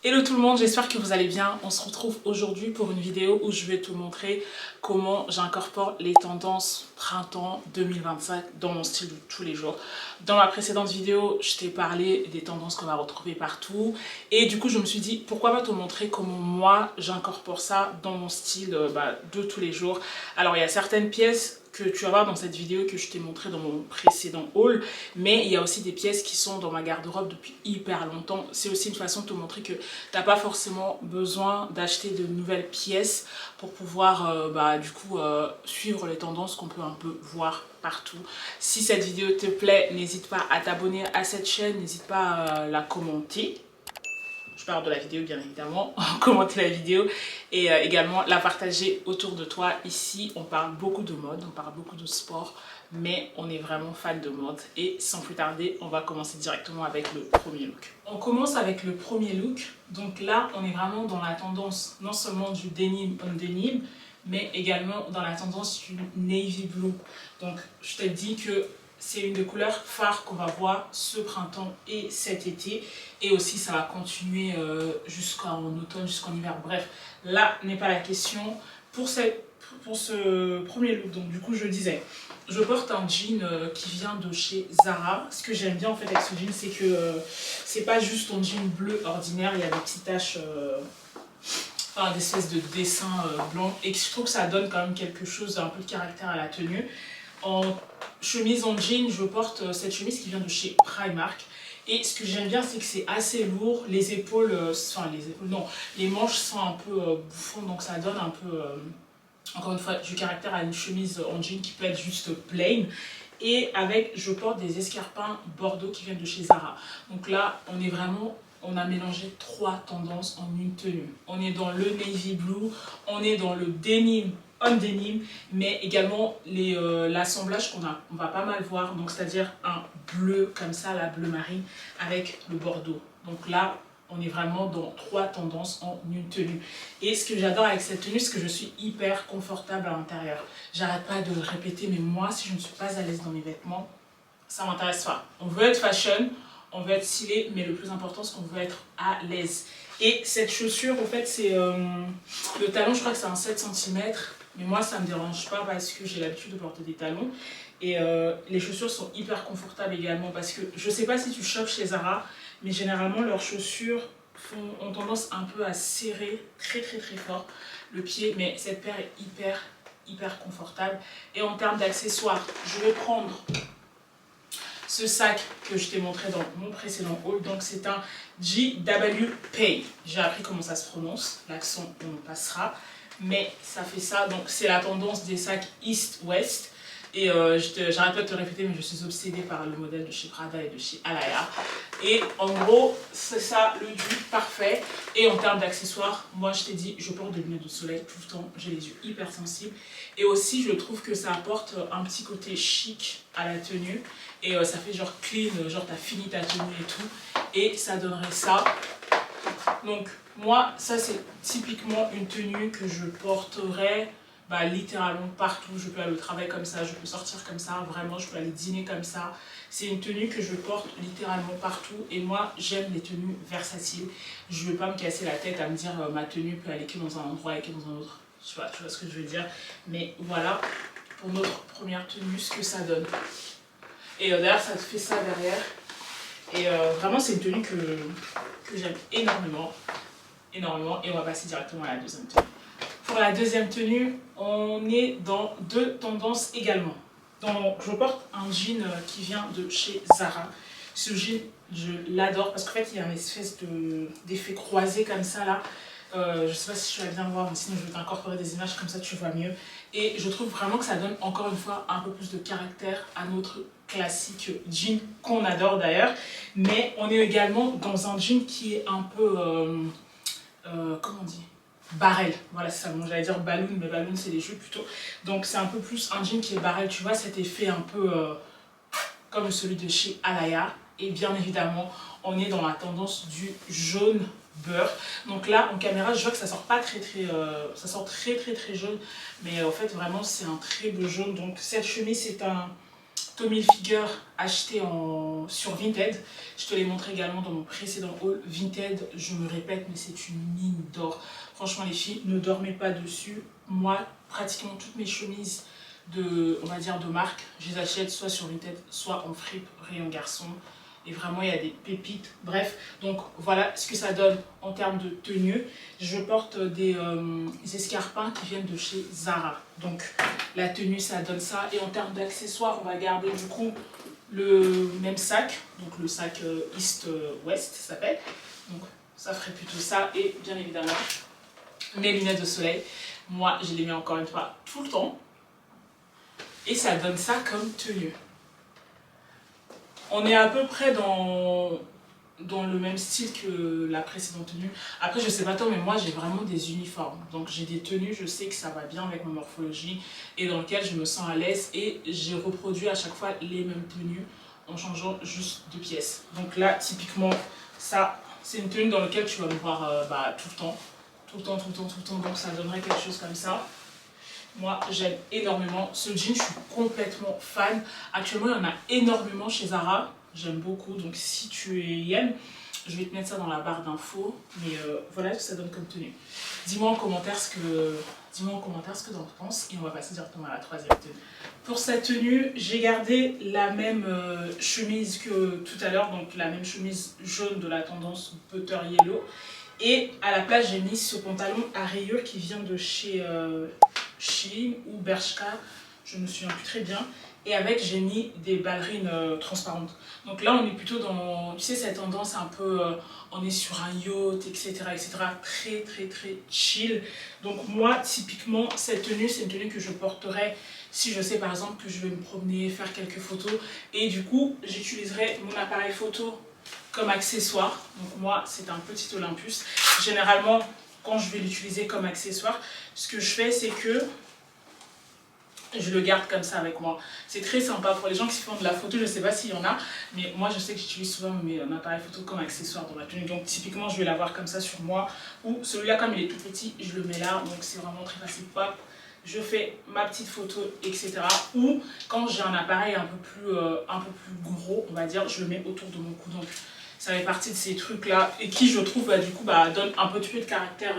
Hello tout le monde, j'espère que vous allez bien. On se retrouve aujourd'hui pour une vidéo où je vais te montrer comment j'incorpore les tendances printemps 2025 dans mon style de tous les jours. Dans ma précédente vidéo, je t'ai parlé des tendances qu'on va retrouver partout. Et du coup, je me suis dit, pourquoi pas te montrer comment moi, j'incorpore ça dans mon style de tous les jours. Alors, il y a certaines pièces que tu vas voir dans cette vidéo que je t'ai montré dans mon précédent haul, mais il y a aussi des pièces qui sont dans ma garde-robe depuis hyper longtemps. C'est aussi une façon de te montrer que tu n'as pas forcément besoin d'acheter de nouvelles pièces pour pouvoir suivre les tendances qu'on peut un peu voir partout. Si cette vidéo te plaît, n'hésite pas à t'abonner à cette chaîne, n'hésite pas à la commenter. Je parle de la vidéo bien évidemment, commenter la vidéo et également la partager autour de toi. Ici on parle beaucoup de mode, on parle beaucoup de sport, mais on est vraiment fan de mode. Et sans plus tarder, on va commencer directement avec le premier look. On commence avec le premier look, donc là on est vraiment dans la tendance non seulement du denim on denim, mais également dans la tendance du navy blue. Donc je t'ai dit que c'est une des couleurs phares qu'on va voir ce printemps et cet été. Et aussi, ça va continuer jusqu'en automne, jusqu'en hiver. Bref, là n'est pas la question. Pour ce premier look, donc du coup, je disais, je porte un jean qui vient de chez Zara. Ce que j'aime bien en fait avec ce jean, c'est que c'est pas juste ton jean bleu ordinaire. Il y a des petites taches... des espèces de dessins blancs. Et je trouve que ça donne quand même quelque chose, un peu de caractère à la tenue. En chemise en jean, je porte cette chemise qui vient de chez Primark. Et ce que j'aime bien, c'est que c'est assez lourd. Les épaules, les manches sont un peu bouffantes, donc ça donne un peu, encore une fois, du caractère à une chemise en jean qui peut être juste plain. Et avec, je porte des escarpins bordeaux qui viennent de chez Zara. Donc là, on a mélangé trois tendances en une tenue. On est dans le navy blue, on est dans le denim on denim, mais également l'assemblage on va pas mal voir, donc c'est-à-dire un bleu comme ça, la bleu marine avec le bordeaux. Donc là, on est vraiment dans trois tendances en une tenue. Et ce que j'adore avec cette tenue, c'est que je suis hyper confortable à l'intérieur. J'arrête pas de le répéter, mais moi, si je ne suis pas à l'aise dans mes vêtements, ça m'intéresse pas. On veut être fashion, on veut être stylé, mais le plus important, c'est qu'on veut être à l'aise. Et cette chaussure, en fait, c'est le talon, je crois que c'est un 7 cm. Mais moi, ça ne me dérange pas parce que j'ai l'habitude de porter des talons. Et les chaussures sont hyper confortables également parce que je ne sais pas si tu chopes chez Zara, mais généralement leurs chaussures ont tendance un peu à serrer très fort le pied. Mais cette paire est hyper confortable. Et en termes d'accessoires, je vais prendre ce sac que je t'ai montré dans mon précédent haul. Donc c'est un GW Pay. J'ai appris comment ça se prononce. L'accent, on passera. Mais ça fait ça, donc c'est la tendance des sacs East-West. Et j'arrête pas de te répéter, mais je suis obsédée par le modèle de chez Prada et de chez Alaïa. Et en gros, c'est ça le dupe parfait. Et en termes d'accessoires, moi je t'ai dit, je porte des lunettes de soleil tout le temps. J'ai les yeux hyper sensibles. Et aussi, je trouve que ça apporte un petit côté chic à la tenue. Et ça fait genre clean, genre t'as fini ta tenue et tout. Et ça donnerait ça. Donc moi, ça c'est typiquement une tenue que je porterais littéralement partout. Je peux aller au travail comme ça, je peux sortir comme ça, vraiment je peux aller dîner comme ça. C'est une tenue que je porte littéralement partout et moi j'aime les tenues versatiles. Je ne vais pas me casser la tête à me dire ma tenue peut aller que dans un endroit et que dans un autre. Tu vois ce que je veux dire. Mais voilà pour notre première tenue ce que ça donne. Et d'ailleurs ça te fait ça derrière. Et vraiment c'est une tenue que j'aime énormément. Et on va passer directement à la deuxième tenue. Pour la deuxième tenue, on est dans deux tendances également. Donc, je porte un jean qui vient de chez Zara. Ce jean, je l'adore parce qu'en fait, il y a une espèce d'effet croisé comme ça là. Je ne sais pas si tu vas bien voir, mais sinon je vais t'incorporer des images comme ça tu vois mieux. Et je trouve vraiment que ça donne encore une fois un peu plus de caractère à notre classique jean qu'on adore d'ailleurs. Mais on est également dans un jean qui est un peu... comment on dit, barrel, voilà c'est ça, bon, j'allais dire balloon, mais balloon c'est les jeux plutôt, donc c'est un peu plus un jean qui est barrel, tu vois cet effet un peu comme celui de chez Alaïa. Et bien évidemment on est dans la tendance du jaune beurre, donc là en caméra je vois que ça sort pas ça sort très jaune, mais en fait vraiment c'est un très beau jaune. Donc cette chemise c'est un Tommy Hilfiger acheté sur Vinted. Je te l'ai montré également dans mon précédent haul. Vinted, je me répète, mais c'est une mine d'or. Franchement, les filles, ne dormez pas dessus. Moi, pratiquement toutes mes chemises on va dire de marque, je les achète soit sur Vinted, soit en fripe, rayon garçon. Et vraiment, il y a des pépites. Bref, donc voilà ce que ça donne en termes de tenue. Je porte des escarpins qui viennent de chez Zara. Donc la tenue, ça donne ça. Et en termes d'accessoires, on va garder du coup le même sac. Donc le sac East-West, ça s'appelle. Donc ça ferait plutôt ça. Et bien évidemment, mes lunettes de soleil. Moi, je les mets encore une fois tout le temps. Et ça donne ça comme tenue. On est à peu près dans le même style que la précédente tenue. Après, je sais pas toi, mais moi, j'ai vraiment des uniformes. Donc, j'ai des tenues, je sais que ça va bien avec ma morphologie et dans lequel je me sens à l'aise. Et j'ai reproduit à chaque fois les mêmes tenues en changeant juste de pièces. Donc là, typiquement, ça, c'est une tenue dans laquelle tu vas me voir tout le temps. Tout le temps, tout le temps, tout le temps. Donc, ça donnerait quelque chose comme ça. Moi, j'aime énormément ce jean, je suis complètement fan. Actuellement, il y en a énormément chez Zara. J'aime beaucoup, donc si tu y aimes, je vais te mettre ça dans la barre d'infos. Mais voilà ce que ça donne comme tenue. Dis-moi en commentaire ce que tu en penses et on va passer directement à la troisième tenue. Pour cette tenue, j'ai gardé la même chemise que tout à l'heure, donc la même chemise jaune de la tendance Butter Yellow. Et à la place, j'ai mis ce pantalon à rayures qui vient de chez Shein ou Bershka, je me souviens plus très bien. Et avec, j'ai mis des ballerines transparentes. Donc là, on est plutôt dans, tu sais, cette tendance un peu, on est sur un yacht, etc., etc. Très, très, très chill. Donc moi, typiquement, cette tenue, c'est une tenue que je porterai si je sais par exemple que je vais me promener, faire quelques photos. Et du coup, j'utiliserai mon appareil photo comme accessoire. Donc moi, c'est un petit Olympus. Généralement, quand je vais l'utiliser comme accessoire, ce que je fais, c'est que je le garde comme ça avec moi. C'est très sympa pour les gens qui font de la photo, je ne sais pas s'il y en a, mais moi je sais que j'utilise souvent mon appareil photo comme accessoire dans ma tenue. Donc typiquement, je vais l'avoir comme ça sur moi. Ou celui-là, comme il est tout petit, je le mets là. Donc c'est vraiment très facile. Hop, je fais ma petite photo, etc. Ou quand j'ai un appareil un peu plus gros, on va dire, je le mets autour de mon cou. Donc ça fait partie de ces trucs-là et qui, je trouve, du coup, donne un peu de caractère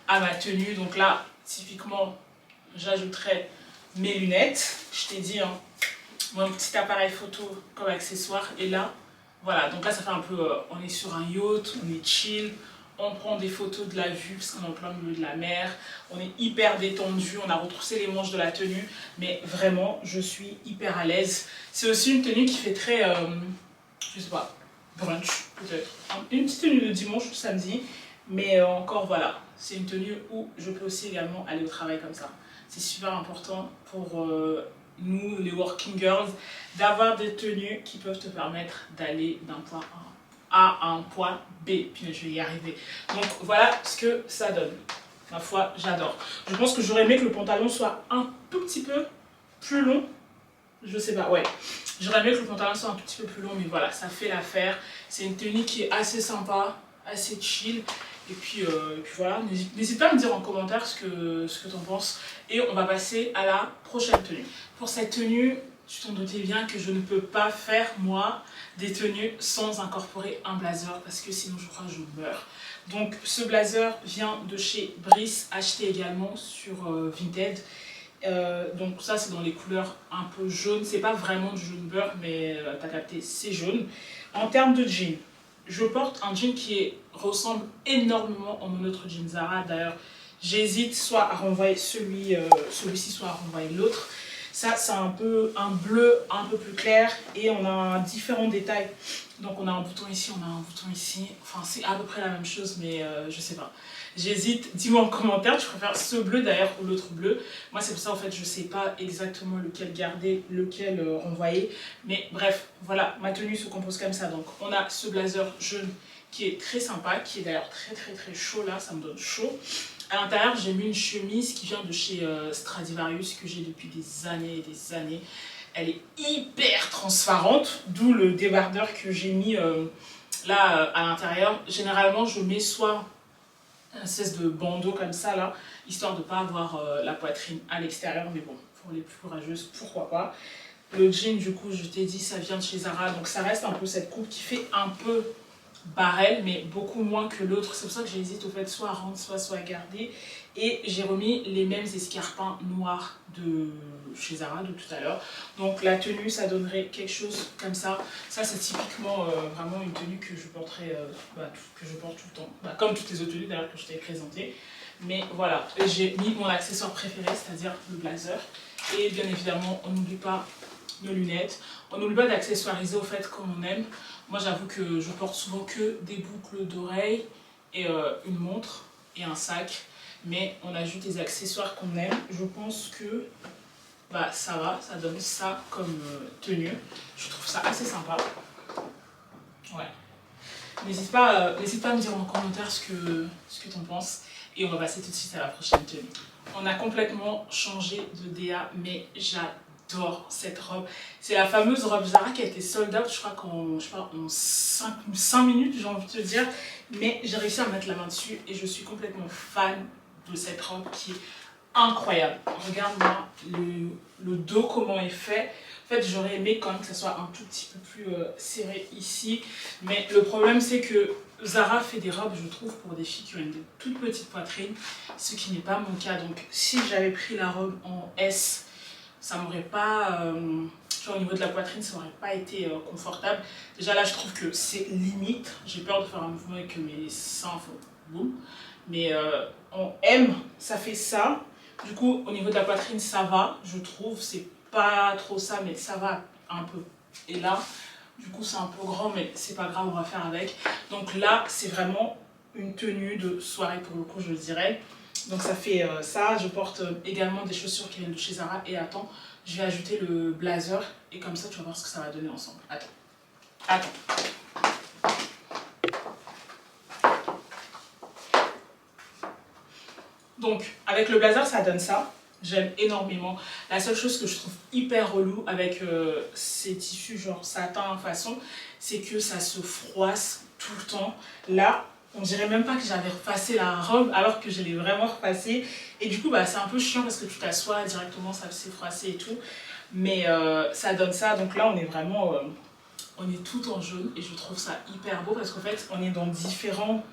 à ma tenue. Donc là, typiquement, j'ajouterai mes lunettes. Je t'ai dit, hein, mon petit appareil photo comme accessoire. Et là, voilà. Donc là, ça fait un peu, on est sur un yacht, on est chill. On prend des photos de la vue parce qu'on est en plein milieu de la mer. On est hyper détendu. On a retroussé les manches de la tenue. Mais vraiment, je suis hyper à l'aise. C'est aussi une tenue qui fait très, je sais pas, brunch peut-être. Une petite tenue de dimanche ou samedi. Mais encore, voilà. C'est une tenue où je peux aussi également aller au travail comme ça. C'est super important pour nous, les working girls, d'avoir des tenues qui peuvent te permettre d'aller d'un point A à un point B. Puis je vais y arriver. Donc voilà ce que ça donne. Ma foi, j'adore. Je pense que j'aurais aimé que le pantalon soit un tout petit peu plus long. Je sais pas, ouais. J'aurais aimé que le pantalon soit un tout petit peu plus long, mais voilà, ça fait l'affaire. C'est une tenue qui est assez sympa, assez chill. Et puis voilà, n'hésite pas à me dire en commentaire ce que tu en penses. Et on va passer à la prochaine tenue. Pour cette tenue, tu t'en doutais bien que je ne peux pas faire, moi, des tenues sans incorporer un blazer. Parce que sinon, je crois que je meurs. Donc, ce blazer vient de chez Brice, acheté également sur Vinted. Donc ça, c'est dans les couleurs un peu jaunes. C'est pas vraiment du jaune beurre, mais t'as capté, c'est jaune. En termes de jean, je porte un jean qui ressemble énormément à mon autre jean Zara. D'ailleurs, j'hésite soit à renvoyer celui-ci, soit à renvoyer l'autre. Ça, c'est un peu un bleu un peu plus clair et on a différents détails. Donc on a un bouton ici, on a un bouton ici. Enfin, c'est à peu près la même chose, mais je sais pas. J'hésite, dis-moi en commentaire, tu préfères ce bleu d'ailleurs ou l'autre bleu. Moi, c'est pour ça, en fait, je sais pas exactement lequel garder, lequel renvoyer. Mais bref, voilà, ma tenue se compose comme ça. Donc, on a ce blazer jaune qui est très sympa, qui est d'ailleurs très, très, très chaud là, ça me donne chaud. À l'intérieur, j'ai mis une chemise qui vient de chez Stradivarius, que j'ai depuis des années et des années. Elle est hyper transparente, d'où le débardeur que j'ai mis là à l'intérieur. Généralement, je mets soit un espèce de bandeau comme ça là, histoire de ne pas avoir la poitrine à l'extérieur, mais bon, pour les plus courageuses, pourquoi pas. Le jean, du coup, je t'ai dit, ça vient de chez Zara. Donc ça reste un peu cette coupe qui fait un peu barrel, mais beaucoup moins que l'autre. C'est pour ça que j'hésite au fait soit à rendre, soit à garder. Et j'ai remis les mêmes escarpins noirs de chez Zara de tout à l'heure. Donc la tenue, ça donnerait quelque chose comme ça. Ça, c'est typiquement vraiment une tenue que je porterai, que je porte tout le temps. Comme toutes les autres tenues d'ailleurs que je t'ai présentées. Mais voilà, j'ai mis mon accessoire préféré, c'est-à-dire le blazer. Et bien évidemment, on n'oublie pas nos lunettes. On n'oublie pas d'accessoiriser au fait comme on aime. Moi, j'avoue que je porte souvent que des boucles d'oreilles et une montre et un sac. Mais on ajoute des accessoires qu'on aime. Je pense que ça va, ça donne ça comme tenue. Je trouve ça assez sympa. Ouais. N'hésite pas à me dire en commentaire ce que tu en penses. Et on va passer tout de suite à la prochaine tenue. On a complètement changé de DA, mais j'adore cette robe. C'est la fameuse robe Zara qui a été sold out, je crois qu'en 5 minutes, j'ai envie de te dire. Mais j'ai réussi à mettre la main dessus et je suis complètement fan de cette robe qui est incroyable. Regarde-moi le dos, comment il est fait. En fait, j'aurais aimé quand même que ça soit un tout petit peu plus serré ici. Mais le problème, c'est que Zara fait des robes, je trouve, pour des filles qui ont une toute petite poitrine, ce qui n'est pas mon cas. Donc, si j'avais pris la robe en S, ça m'aurait pas... au niveau de la poitrine, ça n'aurait pas été confortable. Déjà là, je trouve que c'est limite. J'ai peur de faire un mouvement avec mes seins, boum. Mais en M, ça fait ça. Du coup, au niveau de la poitrine, ça va, je trouve. C'est pas trop ça, mais ça va un peu. Et là, du coup, c'est un peu grand, mais c'est pas grave, on va faire avec. Donc là, c'est vraiment une tenue de soirée, pour le coup, je dirais. Donc ça fait ça. Je porte également des chaussures qui viennent de chez Zara. Et attends, je vais ajouter le blazer. Et comme ça, tu vas voir ce que ça va donner ensemble. Attends. Donc, avec le blazer, ça donne ça. J'aime énormément. La seule chose que je trouve hyper relou avec ces tissus genre satin façon, c'est que ça se froisse tout le temps. Là, on dirait même pas que j'avais repassé la robe alors que je l'ai vraiment repassée. Et du coup, c'est un peu chiant parce que tu t'assois directement, ça s'est froissé et tout. Mais ça donne ça. Donc là, on est vraiment... on est tout en jaune et je trouve ça hyper beau parce qu'en fait, on est dans différents...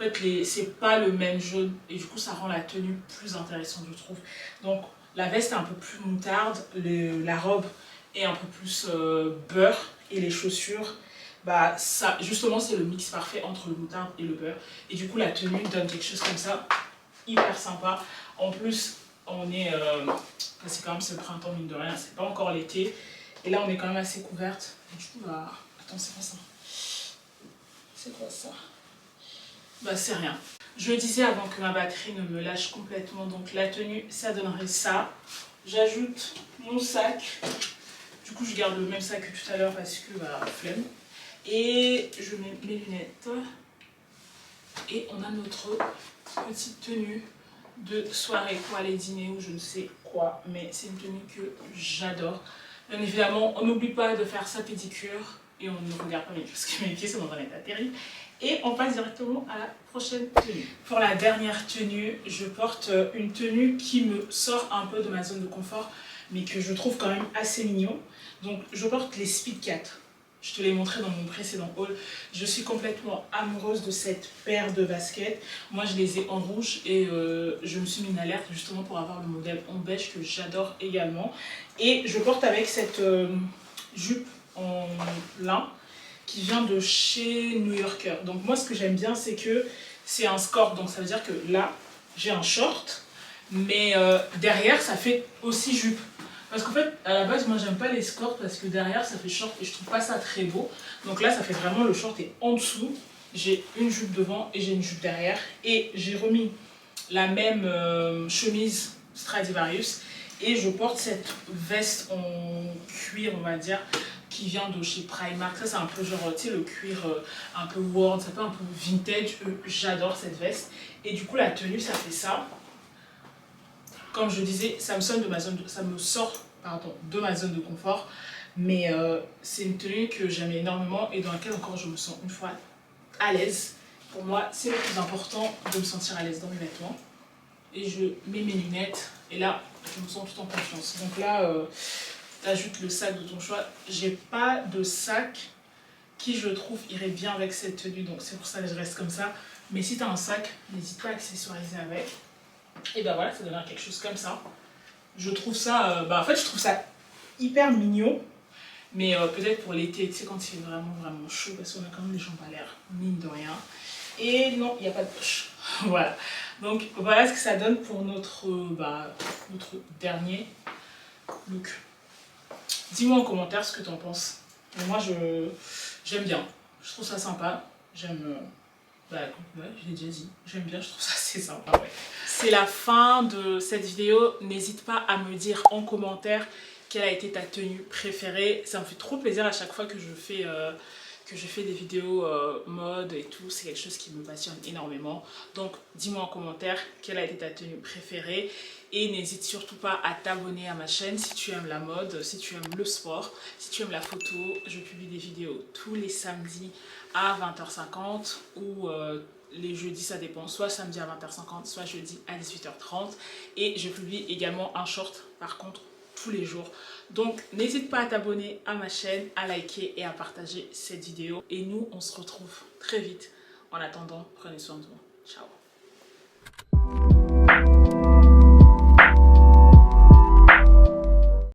En fait, c'est pas le même jaune et du coup ça rend la tenue plus intéressante, je trouve. Donc la veste est un peu plus moutarde, la robe est un peu plus beurre et les chaussures, ça justement c'est le mix parfait entre le moutarde et le beurre. Et du coup la tenue donne quelque chose comme ça, hyper sympa. En plus on est, c'est quand même ce printemps mine de rien, c'est pas encore l'été. Et là on est quand même assez couverte. Et du coup attends, c'est quoi ça? C'est quoi ça? C'est rien. Je le disais avant que ma batterie ne me lâche complètement, donc la tenue, ça donnerait ça. J'ajoute mon sac. Du coup, je garde le même sac que tout à l'heure parce que, flemme. Et je mets mes lunettes. Et on a notre petite tenue de soirée pour aller dîner ou je ne sais quoi. Mais c'est une tenue que j'adore. Bien évidemment, on n'oublie pas de faire sa pédicure. Et on ne regarde pas mes pieds parce que mes pieds sont dans un état terrible. Et on passe directement à la prochaine tenue. Pour la dernière tenue, je porte une tenue qui me sort un peu de ma zone de confort, mais que je trouve quand même assez mignon. Donc je porte les Speed 4. Je te l'ai montré dans mon précédent haul. Je suis complètement amoureuse de cette paire de baskets. Moi je les ai en rouge et je me suis mis une alerte justement pour avoir le modèle en beige que j'adore également. Et je porte avec cette jupe en lin qui vient de chez New Yorker. Donc moi ce que j'aime bien c'est que c'est un skort, donc ça veut dire que là j'ai un short, mais derrière ça fait aussi jupe. Parce qu'en fait à la base moi j'aime pas les skirts parce que derrière ça fait short et je trouve pas ça très beau. Donc là ça fait vraiment le short et en dessous j'ai une jupe devant et j'ai une jupe derrière. Et j'ai remis la même chemise Stradivarius et je porte cette veste en cuir on va dire qui vient de chez Primark. Ça c'est un peu genre, tu sais, le cuir un peu worn, ça fait un peu vintage. J'adore cette veste. Et du coup la tenue ça fait ça. Comme je disais, ça me sort de ma zone de confort. Mais c'est une tenue que j'aime énormément et dans laquelle encore je me sens une fois à l'aise. Pour moi c'est le plus important de me sentir à l'aise dans mes vêtements. Et je mets mes lunettes et là je me sens tout en confiance. Donc là tu ajoutes le sac de ton choix. J'ai pas de sac qui je trouve irait bien avec cette tenue, donc c'est pour ça que je reste comme ça. Mais si tu as un sac, n'hésite pas à accessoiriser avec. Et ben voilà, ça donnera quelque chose comme ça. Je trouve ça, en fait je trouve ça hyper mignon. Mais peut-être pour l'été, tu sais, quand il fait vraiment chaud, parce qu'on a quand même les jambes à l'air, mine de rien. Et non, il n'y a pas de poche. Voilà. Donc voilà ce que ça donne pour notre dernier look. Dis-moi en commentaire ce que tu en penses. Mais moi, j'aime bien. Je trouve ça sympa. J'aime... ouais, je l'ai déjà dit. J'aime bien, je trouve ça assez sympa. Ouais. C'est la fin de cette vidéo. N'hésite pas à me dire en commentaire quelle a été ta tenue préférée. Ça me fait trop plaisir à chaque fois que je fais des vidéos mode et tout. C'est quelque chose qui me passionne énormément. Donc dis-moi en commentaire quelle a été ta tenue préférée. Et n'hésite surtout pas à t'abonner à ma chaîne si tu aimes la mode, si tu aimes le sport, si tu aimes la photo. Je publie des vidéos tous les samedis à 20h50 ou les jeudis, ça dépend, soit samedi à 20h50, soit jeudi à 18h30. Et je publie également un short par contre tous les jours. Donc n'hésite pas à t'abonner à ma chaîne, à liker et à partager cette vidéo. Et nous, on se retrouve très vite. En attendant, prenez soin de vous. Ciao.